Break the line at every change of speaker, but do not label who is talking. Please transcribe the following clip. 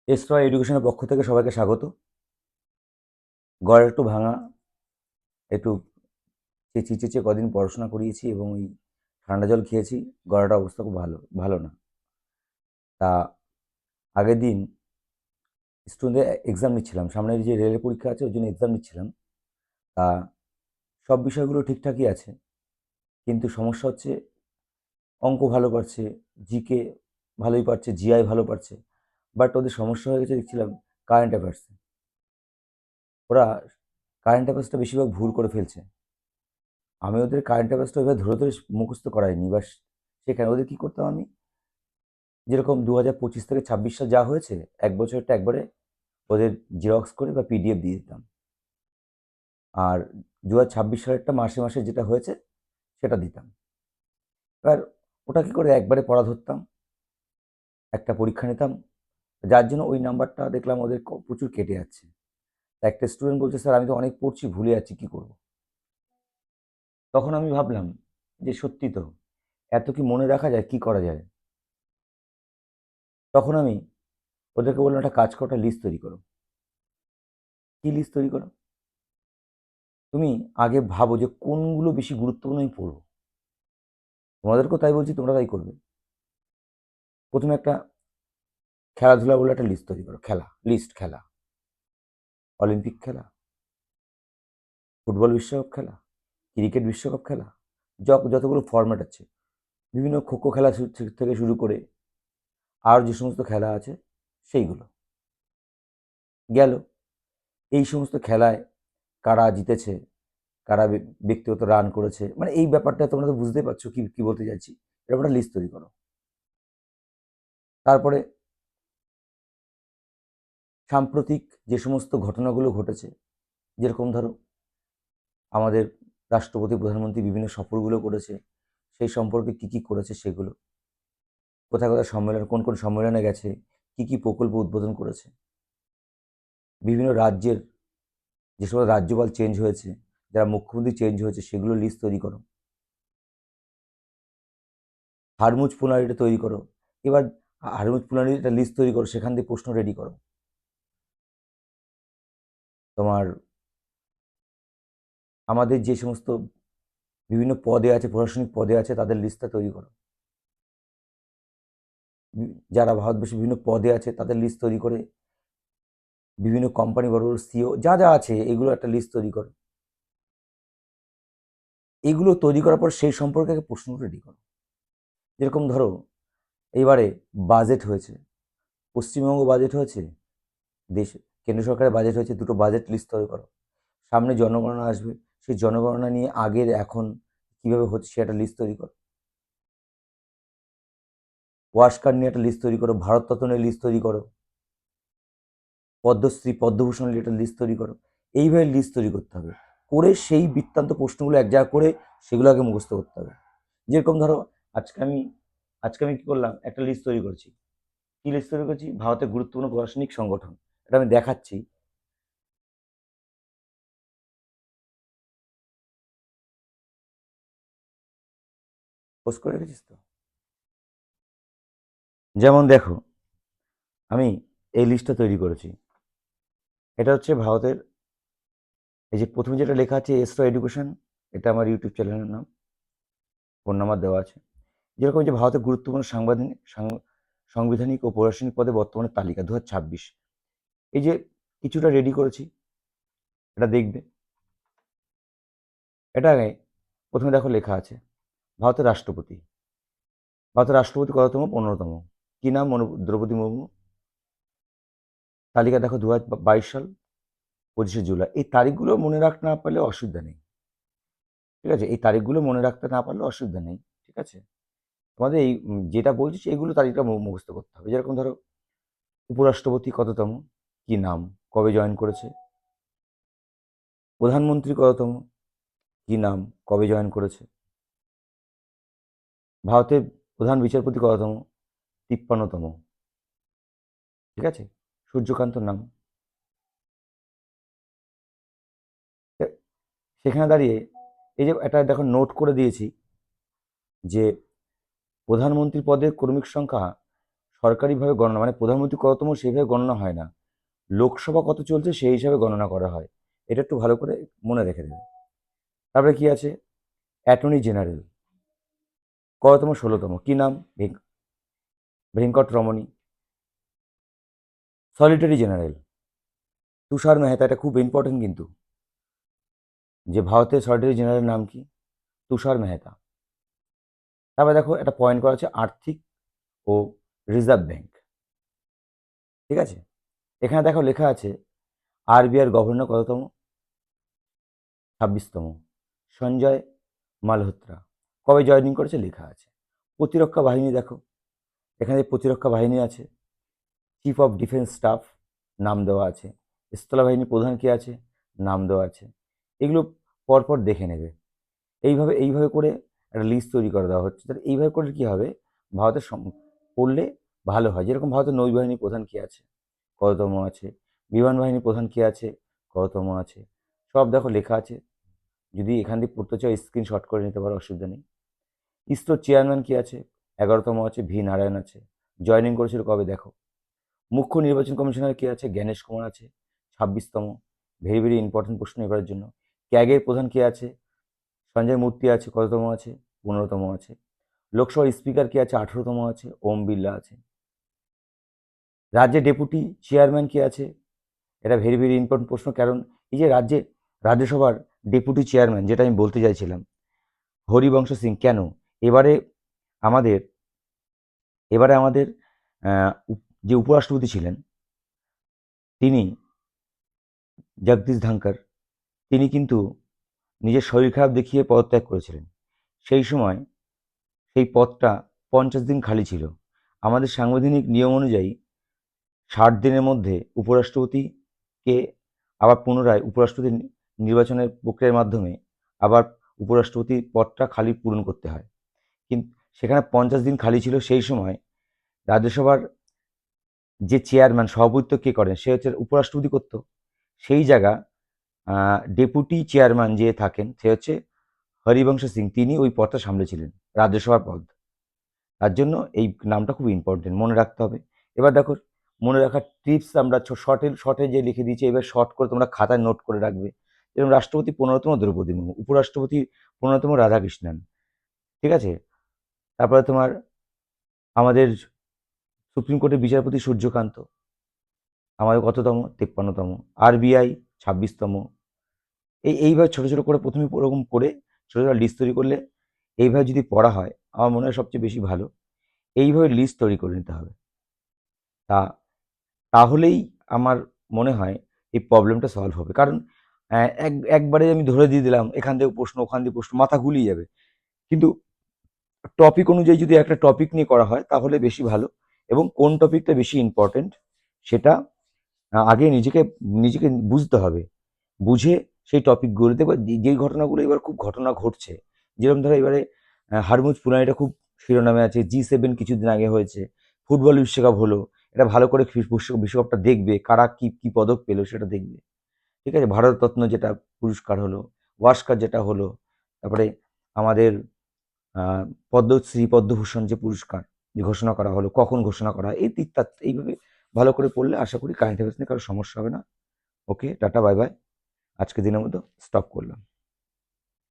এসরা এডুকেশনের পক্ষ থেকে সবাইকে স্বাগত। গড় একটু ভাঙা, একটু চেঁচিয়ে চেঁচিয়ে কদিন পড়াশোনা করিয়েছি এবং ওই ঠান্ডা জল খেয়েছি। গলাটার অবস্থা খুব ভালো না। তা আগের দিন স্টুডেন্টদের এক্সাম নিচ্ছিলাম, সামনের যে রেলের পরীক্ষা আছে ওই জন্য এক্সাম নিচ্ছিলাম। তা সব বিষয়গুলো ঠিকঠাকই আছে, কিন্তু সমস্যা হচ্ছে অঙ্ক ভালো পারছে, জিকে ভালোই পারছে, জিআই ভালো পারছে, বাট ওদের সমস্যা হয়ে গেছে দেখছিলাম কারেন্ট অ্যাফেয়ার্সে। ওরা কারেন্ট অ্যাফেয়ার্সটা বেশিরভাগ ভুল করে ফেলছে। আমি ওদের কারেন্ট অ্যাফেয়ার্সটা ওইভাবে ধরে ধরে মুখস্থ করাইনি, বাস সেখানে ওদের কী করতাম আমি, যেরকম 2025 থেকে 26 সাল যা হয়েছে এক বছরটা একবারে ওদের জেরক্স করে বা পিডিএফ দিয়ে দিতাম, আর 2026 সালেরটা মাসে মাসে যেটা হয়েছে সেটা দিতাম। এবার ওটা কী করে একবারে পড়া ধরতাম, একটা পরীক্ষা নিতাম, যার জন্য ওই নাম্বারটা দেখলাম ওদের প্রচুর কেটে যাচ্ছে। তা একটা স্টুডেন্ট বলছে, স্যার আমি তো অনেক পড়ছি, ভুলে যাচ্ছি, কী করব? তখন আমি ভাবলাম যে সত্যি তো, এত কি মনে রাখা যায়, কি করা যায়? তখন আমি ওদেরকে বললাম, একটা কাজ করো, একটা লিস্ট তৈরি করো। কি লিস্ট তৈরি করো? তুমি আগে ভাবো যে কোনগুলো বেশি গুরুত্বপূর্ণ আমি পড়বো। তোমাদেরকেও তাই বলছি, তোমরা তাই করবে। প্রথমে একটা খেলাধুলা বলে একটা লিস্ট তৈরি করো, খেলা, অলিম্পিক খেলা, ফুটবল বিশ্বকাপ খেলা, ক্রিকেট বিশ্বকাপ খেলা, যতগুলো ফরম্যাট আছে, বিভিন্ন খোখো খেলা থেকে শুরু করে আর যে সমস্ত খেলা আছে সেইগুলো গেল। এই সমস্ত খেলায় কারা জিতেছে, কারা ব্যক্তিগত রান করেছে, মানে এই ব্যাপারটা তোমরা তো বুঝতেই পারছো কি কি বলতে চাইছি। এরকম একটা লিস্ট তৈরি করো। তারপরে সাম্প্রতিক যে সমস্ত ঘটনাগুলো ঘটেছে, যেরকম ধরো আমাদের রাষ্ট্রপতি প্রধানমন্ত্রী বিভিন্ন সফরগুলো করেছে, সেই সম্পর্কে কি কি করেছে সেগুলো, কোথায় কোথায় সম্মেলন, কোন কোন সম্মেলনে গেছে, কি কি প্রকল্প উদ্বোধন করেছে, বিভিন্ন রাজ্যের যে সমস্ত রাজ্যপাল চেঞ্জ হয়েছে, যারা মুখ্যমন্ত্রী চেঞ্জ হয়েছে, সেগুলো লিস্ট তৈরি করো। হারমুজ পুনারিটা তৈরি করো। এবার হারমুজ পুনারির একটা লিস্ট তৈরি করো, সেখান থেকে প্রশ্ন রেডি করো। তোমার আমাদের যে সমস্ত বিভিন্ন পদে আছে, প্রশাসনিক পদে আছে, তাদের লিস্টটা তৈরি করো। যারা ভারতবর্ষে বিভিন্ন পদে আছে তাদের লিস্ট তৈরি করে, বিভিন্ন কোম্পানি বড় বড় সিও যা যা আছে এগুলো একটা লিস্ট তৈরি করো। এগুলো তৈরি করার পর সেই সম্পর্কে একটা প্রশ্ন রেডি করো। যেরকম ধরো এইবারে বাজেট হয়েছে, পশ্চিমবঙ্গ বাজেট হয়েছে, দেশ কেন্দ্র সরকারের বাজেট হয়েছে, দুটো বাজেট লিস্ট তৈরি করো। সামনে জনগণনা আসবে, সেই জনগণনা নিয়ে আগের এখন কিভাবে হচ্ছে সে একটা লিস্ট তৈরি করো। ওয়ার্কস নিয়ে একটা লিস্ট তৈরি করো, ভারতরত্ন নিয়ে লিস্ট তৈরি করো, পদ্মশ্রী পদ্মভূষণ নিয়ে একটা লিস্ট তৈরি করো। এইভাবে লিস্ট তৈরি করতে হবে, করে সেই বৃত্তান্ত প্রশ্নগুলো এক জায়গা করে সেগুলো আগে মুখস্থ করতে হবে। যেরকম ধরো আজকে আমি আজকে আমি কি করলাম, একটা লিস্ট তৈরি করেছি। কি লিস্ট তৈরি করেছি? ভারতের গুরুত্বপূর্ণ প্রশাসনিক সংগঠন। এটা আমি দেখাচ্ছি। পোস্ট করে রেখেছিস তো? যেমন দেখো, আমি এই লিস্টটা তৈরি করেছি। এটা হচ্ছে ভারতের, এই যে প্রথমে যেটা লেখা আছে এসরা এডুকেশন, এটা আমার ইউটিউব চ্যানেলের নাম, ফোন নাম্বার দেওয়া আছে। যেরকম যে ভারতের গুরুত্বপূর্ণ সাংবিধানিক ও প্রশাসনিক পদে বর্তমানে তালিকা 2026, এই যে কিছুটা রেডি করেছি, এটা দেখবে। এটা প্রথমে দেখো লেখা আছে ভারতের রাষ্ট্রপতি। ভারতের রাষ্ট্রপতি কততম? 15তম। কি নাম? দ্রৌপদী মুর্মু। তালিকা দেখো 2022 সাল 25শে জুলাই। এই তারিখগুলো মনে রাখতে না পারলে অসুবিধা নেই, ঠিক আছে? এই তারিখগুলো মনে রাখতে না পারলে অসুবিধা নেই, ঠিক আছে? তোমাদের এই যেটা বলছি সেইগুলো তারিখটা মুখস্থ করতে হবে। যেরকম ধরো উপরাষ্ট্রপতি কততম, কি নাম, কবে জয়েন করেছে। প্রধানমন্ত্রী কততম, কি নাম, কবে জয়েন করেছে। ভারতের প্রধান বিচারপতি কততম? 53তম, ঠিক আছে? সূর্যকান্তর নাম। সেখানে দাঁড়িয়ে এই যে একটা দেখো নোট করে দিয়েছি যে প্রধানমন্ত্রী পদের কর্মীর সংখ্যা সরকারিভাবে গণনা মানে প্রধানমন্ত্রী কততম সেইভাবে গণনা হয় না, লোকসভা কত চলছে সেই হিসাবে গণনা করা হয়। এটা একটু ভালো করে মনে রেখে দেবে। তারপরে কি আছে, অ্যাটর্নি জেনারেল কততম, 16তম, কি নাম, ভেঙ্কট রমণী। সলিটারি জেনারেল তুষার মেহতা, এটা খুব ইম্পর্টেন্ট কিন্তু, যে ভারতের সলিটারি জেনারেল নাম কি, তুষার মেহতা। তারপরে দেখো একটা পয়েন্ট করা আছে আর্থিক ও রিজার্ভ ব্যাংক, ঠিক আছে। এখানে দেখো লেখা আছে আরবিআইয়ের গভর্নর কততম, 26তম, সঞ্জয় মালহোত্রা। কবে জয়েনিং করেছে লেখা আছে। প্রতিরক্ষা বাহিনী দেখো, এখানে প্রতিরক্ষা বাহিনী আছে, চিফ অফ ডিফেন্স স্টাফ নাম দেওয়া আছে, স্থল বাহিনী প্রধান কে আছে নাম দেওয়া আছে। এগুলো পরপর দেখে নেবে। এইভাবে এইভাবে করে একটা লিস্ট তৈরি করে দেওয়া হচ্ছে। তাহলে এইভাবে করে কি হবে, ভারতের পড়লে ভালো হয়। যেরকম ভারতের নৌবাহিনী প্রধান কে আছে, কততম আছে, বিমান বাহিনী প্রধান কে আছে, কততম আছে, সব দেখো লেখা আছে। যদি এখান দিয়ে পড়তে চাও স্ক্রিনশট করে নিতে পারো, অসুবিধা নেই। ইসরোর চেয়ারম্যান কি আছে, 11তম আছে, ভি নারায়ণ আছে। জয়েনিং করেছিল কবে দেখো। মুখ্য নির্বাচন কমিশনার কে আছে, জ্ঞানেশ কুমার আছে, 26তম। ভেরি ভেরি ইম্পর্টেন্ট প্রশ্ন এবারের জন্য। ক্যাগের প্রধান কে আছে, সঞ্জয় মূর্তি আছে, কততম আছে, 15তম আছে। লোকসভার স্পিকার কে আছে, 18তম আছে, ওম বিড়লা আছে। রাজ্যে ডেপুটি চেয়ারম্যান কে আছে, এটা ভেরি ভেরি ইম্পর্টেন্ট প্রশ্ন। কারণ এই যে রাজ্যসভার ডেপুটি চেয়ারম্যান, যেটা আমি বলতে চাইছিলাম, হরিবংশ সিং কেন, এবারে আমাদের এবারে আমাদের যে উপরাষ্ট্রপতি ছিলেন তিনি জগদীশ ধনকর, তিনি কিন্তু নিজের শরীর খারাপ দেখিয়ে পদত্যাগ করেছিলেন। সেই সময় সেই পদটা 50 দিন খালি ছিল। আমাদের সাংবিধানিক নিয়ম অনুযায়ী 60 দিনের মধ্যে উপরাষ্ট্রপতিকে আবার পুনরায় উপরাষ্ট্রপতি নির্বাচনের প্রক্রিয়ার মাধ্যমে আবার উপরাষ্ট্রপতি পদটা খালি পূরণ করতে হয়। কিন্তু সেখানে 50 দিন খালি ছিল। সেই সময় রাজ্যসভার যে চেয়ারম্যান, সভাপতিত্ব কে করেন, সে হচ্ছে উপরাষ্ট্রপতি করত। সেই জায়গা ডেপুটি চেয়ারম্যান যে থাকেন সে হচ্ছে হরিবংশ সিং, তিনি ওই পদটা সামলেছিলেন, রাজ্যসভার পদ। তার জন্য এই নামটা খুব ইম্পর্টেন্ট, মনে রাখতে হবে। এবার দেখো মনে রাখার টিপস আমরা শর্টে শর্টে যে লিখে দিয়েছি, এবার শর্ট করে তোমরা খাতায় নোট করে রাখবে। যেরকম রাষ্ট্রপতি 15তম দ্রৌপদী মুর্মু, উপরাষ্ট্রপতি 15তম রাধাকৃষ্ণন, ঠিক আছে। তারপরে তোমার আমাদের সুপ্রিম কোর্টের বিচারপতি সূর্যকান্ত, আমাদের কততম, 53তম। আরবিআই 26তম। এইভাবে ছোট ছোট করে প্রথমে ওরকম করে ছোট ছোট লিস্ট তৈরি করলে, এইভাবে যদি পড়া হয় আমার মনে হয় সবচেয়ে বেশি ভালো। এইভাবে লিস্ট তৈরি করে নিতে হবে। তা তাহলেই আমার মনে হয় এই প্রবলেমটা সলভ হবে। কারণ একবারে আমি ধরে দিয়ে দিলাম এখান থেকে প্রশ্ন ওখান দিয়ে প্রশ্ন, মাথা গুলিয়ে যাবে। কিন্তু টপিক অনুযায়ী যদি একটা টপিক নিয়ে করা হয় তাহলে বেশি ভালো। এবং কোন টপিকটা বেশি ইম্পর্টেন্ট সেটা আগে নিজেকে নিজেকে বুঝতে হবে। বুঝে সেই টপিকগুলোতে বা যেই ঘটনাগুলো এবার খুব ঘটনা ঘটছে, যেরকম ধরো এবারে হারমুজ পুনাইটা খুব শিরোনামে আছে, G7 কিছুদিন আগে হয়েছে, ফুটবল বিশ্বকাপ হলো, এটা ভালো করে বিশ্বকাপটা দেখবে, কারা কি কি পদক পেলো সেটা দেখবে, ঠিক আছে। ভারতরত্ন যেটা পুরস্কার হলো, ওয়াস্কার যেটা হলো, তারপরে আমাদের আহ, পদ্মশ্রী পদ্মভূষণ যে পুরস্কার যে ঘোষণা করা হলো, কখন ঘোষণা করা হয়, এই ইত্যাদি এইভাবে ভালো করে পড়লে আশা করি কারেন্ট অ্যাফেয়ার্স নিয়ে কারো সমস্যা হবে না। ওকে, টাটা, বাই বাই। আজকে দিনের মতো স্টপ করলাম।